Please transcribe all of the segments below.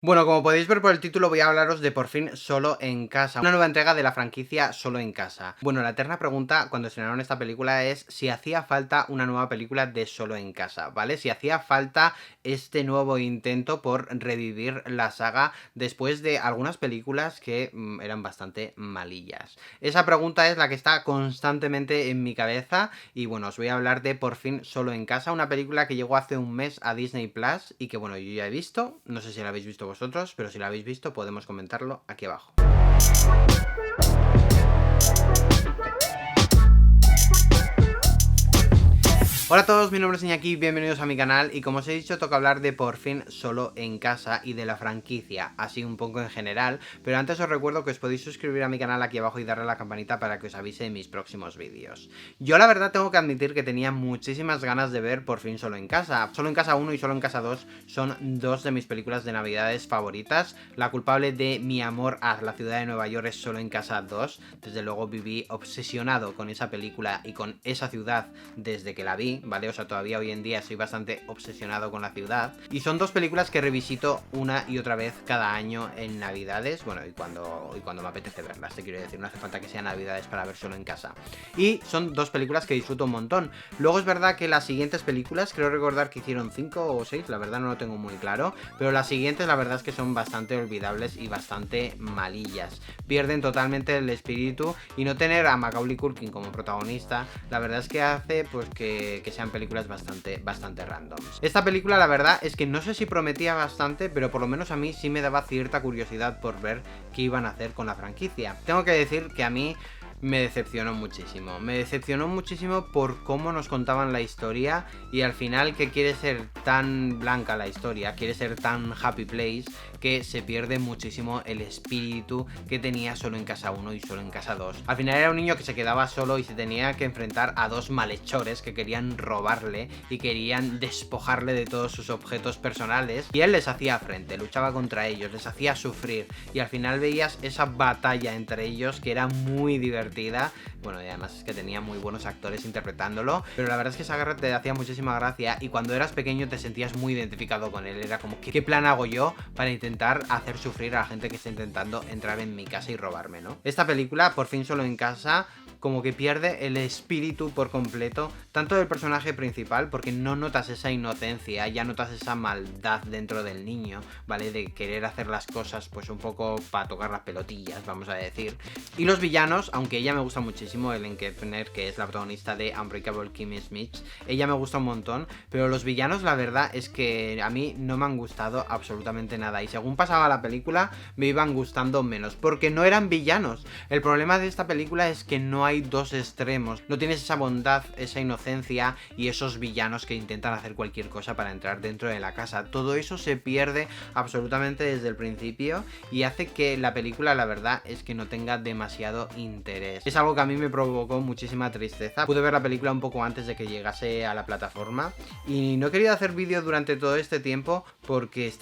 Bueno, como podéis ver por el título, voy a hablaros de Por fin Solo en Casa, una nueva entrega de la franquicia Solo en Casa. Bueno, la eterna pregunta cuando estrenaron esta película es si hacía falta una nueva película de Solo en Casa, ¿vale? Si hacía falta este nuevo intento por revivir la saga después de algunas películas que eran bastante malillas. Esa pregunta es la que está constantemente en mi cabeza y bueno, os voy a hablar de Por fin Solo en Casa, una película que llegó hace un mes a Disney Plus y que bueno, yo ya he visto, no sé si la habéis visto vosotros, pero si la habéis visto podemos comentarlo aquí abajo. Hola a todos, mi nombre es Iñaki, bienvenidos a mi canal y como os he dicho toca hablar de Por fin Solo en Casa y de la franquicia, así un poco en general, pero antes os recuerdo que os podéis suscribir a mi canal aquí abajo y darle a la campanita para que os avise de mis próximos vídeos. Yo la verdad tengo que admitir que tenía muchísimas ganas de ver Por fin Solo en Casa. Solo en Casa 1 y Solo en Casa 2 son dos de mis películas de navidades favoritas. La culpable de mi amor a la ciudad de Nueva York es Solo en Casa 2, desde luego viví obsesionado con esa película y con esa ciudad desde que la vi, ¿vale? O sea, todavía hoy en día estoy bastante obsesionado con la ciudad. Y son dos películas que revisito una y otra vez cada año en Navidades. Bueno, y cuando me apetece verlas, te quiero decir, no hace falta que sean Navidades para ver Solo en Casa. Y son dos películas que disfruto un montón. Luego es verdad que las siguientes películas, creo recordar que hicieron 5 o 6, la verdad no lo tengo muy claro. Pero las siguientes la verdad es que son bastante olvidables y bastante malillas. Pierden totalmente el espíritu y no tener a Macaulay Culkin como protagonista, la verdad es que hace pues que sean películas bastante randoms. Esta película la verdad es que no sé si prometía bastante, pero por lo menos a mí sí me daba cierta curiosidad por ver qué iban a hacer con la franquicia. Tengo que decir que a mí me decepcionó muchísimo. Me decepcionó muchísimo por cómo nos contaban la historia y al final que quiere ser tan blanca la historia, quiere ser tan happy place que se pierde muchísimo el espíritu que tenía Solo en Casa 1 y Solo en Casa 2. Al final era un niño que se quedaba solo y se tenía que enfrentar a dos malhechores que querían robarle y querían despojarle de todos sus objetos personales y él les hacía frente, luchaba contra ellos, les hacía sufrir y al final veías esa batalla entre ellos que era muy divertida. Bueno, y además es que tenía muy buenos actores interpretándolo, pero la verdad es que esa guerra te hacía muchísima gracia y cuando eras pequeño te sentías muy identificado con él. Era como, ¿qué plan hago yo para intentar hacer sufrir a la gente que está intentando entrar en mi casa y robarme, ¿no? Esta película, Por fin Solo en Casa, como que pierde el espíritu por completo, tanto del personaje principal, porque no notas esa inocencia, ya notas esa maldad dentro del niño, ¿vale? De querer hacer las cosas pues un poco para tocar las pelotillas, vamos a decir. Y los villanos, aunque ella me gusta muchísimo, Ellen Kepner, que es la protagonista de Unbreakable Kimmy Schmidt, ella me gusta un montón, pero los villanos la verdad es que a mí no me han gustado absolutamente nada y según pasaba la película me iban gustando menos, porque no eran villanos. El problema de esta película es que no hay dos extremos, no tienes esa bondad, esa inocencia y esos villanos que intentan hacer cualquier cosa para entrar dentro de la casa. Todo eso se pierde absolutamente desde el principio y hace que la película la verdad es que no tenga demasiado interés. Es algo que a mí me provocó muchísima tristeza. Pude ver la película un poco antes de que llegase a la plataforma y no he querido hacer vídeo durante todo este tiempo porque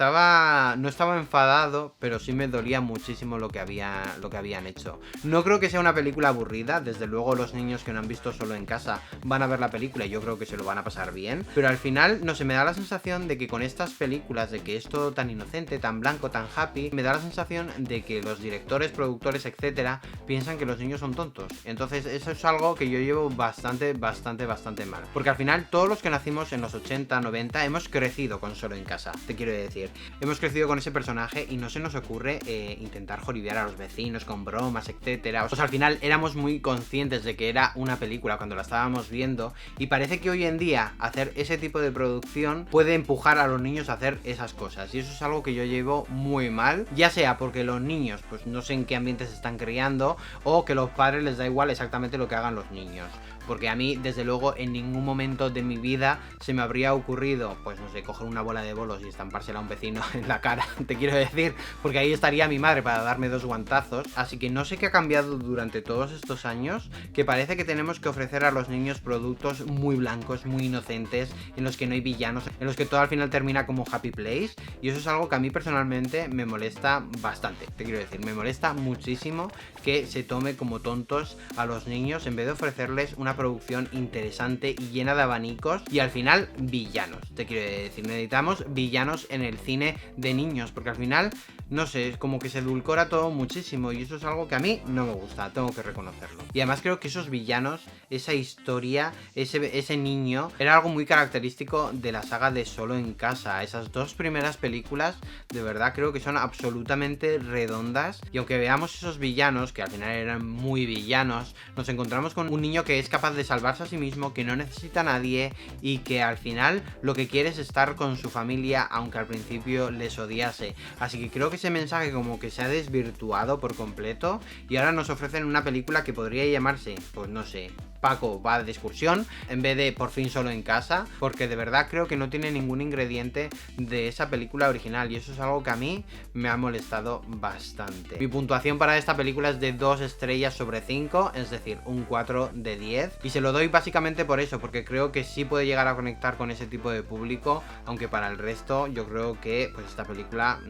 no estaba enfadado, pero sí me dolía muchísimo lo que habían hecho. No creo que sea una película aburrida, desde luego los niños que no han visto Solo en Casa van a ver la película y yo creo que se lo van a pasar bien, pero al final no sé, me da la sensación de que con estas películas, de que es todo tan inocente, tan blanco, tan happy, me da la sensación de que los directores, productores, etcétera, piensan que los niños son tontos. Entonces eso es algo que yo llevo bastante mal, porque al final todos los que nacimos en los 80, 90 hemos crecido con Solo en Casa, te quiero decir, hemos crecido con ese personaje y no se nos ocurre intentar jolibear a los vecinos con bromas, etcétera. O sea, al final éramos muy conscientes de que era una película cuando la estábamos viendo y parece que hoy en día hacer ese tipo de producción puede empujar a los niños a hacer esas cosas y eso es algo que yo llevo muy mal, ya sea porque los niños pues no sé en qué ambiente se están criando o que a los padres les da igual exactamente lo que hagan los niños. Porque a mí, desde luego, en ningún momento de mi vida se me habría ocurrido, pues no sé, coger una bola de bolos y estampársela a un vecino en la cara, te quiero decir, porque ahí estaría mi madre para darme dos guantazos. Así que no sé qué ha cambiado durante todos estos años, que parece que tenemos que ofrecer a los niños productos muy blancos, muy inocentes, en los que no hay villanos, en los que todo al final termina como happy place, y eso es algo que a mí personalmente me molesta bastante, te quiero decir, me molesta muchísimo que se tome como tontos a los niños en vez de ofrecerles una producción interesante y llena de abanicos, y al final villanos. Te quiero decir, necesitamos villanos en el cine de niños, porque al final, no sé, es como que se edulcora todo muchísimo, y eso es algo que a mí no me gusta, tengo que reconocerlo. Y además creo que esos villanos, esa historia, ese niño, era algo muy característico de la saga de Solo en Casa. Esas dos primeras películas, de verdad creo que son absolutamente redondas, y aunque veamos esos villanos, que al final eran muy villanos, nos encontramos con un niño que es capaz de salvarse a sí mismo, que no necesita a nadie, y que al final lo que quiere es estar con su familia, aunque al principio les odiase. Así que creo que ese mensaje como que se ha desvirtuado por completo, y ahora nos ofrecen una película que podría llamarse, pues no sé, Paco va de excursión, en vez de Por fin solo en casa, porque de verdad creo que no tiene ningún ingrediente de esa película original, y eso es algo que a mí me ha molestado bastante. Mi puntuación para esta película es de 2 estrellas sobre 5, es decir, un 4 de 10, y se lo doy básicamente por eso, porque creo que sí puede llegar a conectar con ese tipo de público, aunque para el resto yo creo que pues esta película,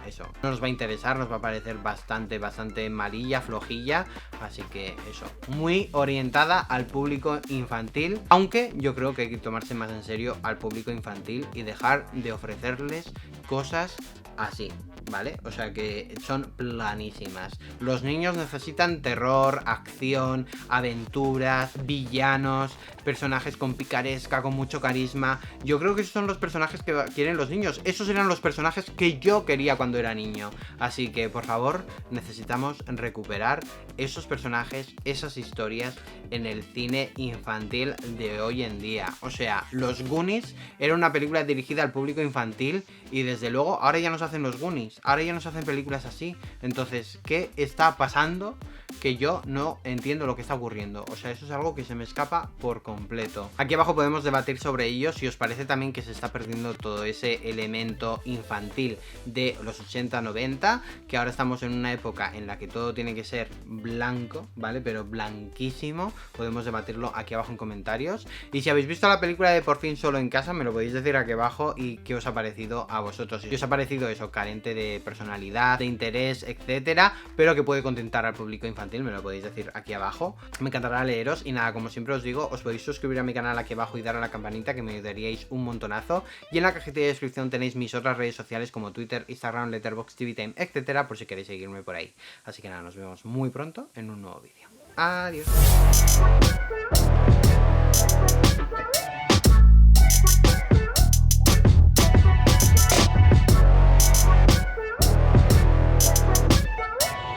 eso, no nos va a interesar, nos va a parecer bastante malilla, flojilla, así que eso, muy orientada al público infantil, aunque yo creo que hay que tomarse más en serio al público infantil y dejar de ofrecerles cosas así, ¿vale? O sea que son planísimas. Los niños necesitan terror, acción, aventuras, villanos, personajes con picaresca, con mucho carisma. Yo creo que esos son los personajes que quieren los niños. Esos eran los personajes que yo quería cuando era niño. Así que, por favor, necesitamos recuperar esos personajes, esas historias en el cine infantil de hoy en día. O sea, Los Goonies era una película dirigida al público infantil, y desde luego ahora ya nos hacen Los Goonies, ahora ya nos hacen películas así. Entonces, ¿qué está pasando? Que yo no entiendo lo que está ocurriendo. O sea, eso es algo que se me escapa por completo. Aquí abajo podemos debatir sobre ello, si os parece también que se está perdiendo todo ese elemento infantil de los 80-90, que ahora estamos en una época en la que todo tiene que ser blanco, ¿vale? Pero blanquísimo. Podemos debatirlo aquí abajo en comentarios. Y si habéis visto la película de Por fin solo en casa, me lo podéis decir aquí abajo, y qué os ha parecido a vosotros. Si os ha parecido eso, carente de personalidad, de interés, etcétera, pero que puede contentar al público infantil, me lo podéis decir aquí abajo. Me encantará leeros, y nada, como siempre os digo, os podéis suscribir a mi canal aquí abajo y dar a la campanita, que me ayudaríais un montonazo. Y en la cajita de descripción tenéis mis otras redes sociales como Twitter, Instagram, Letterboxd, TVTime, etcétera, por si queréis seguirme por ahí. Así que nada, nos vemos muy pronto en un nuevo vídeo. Adiós.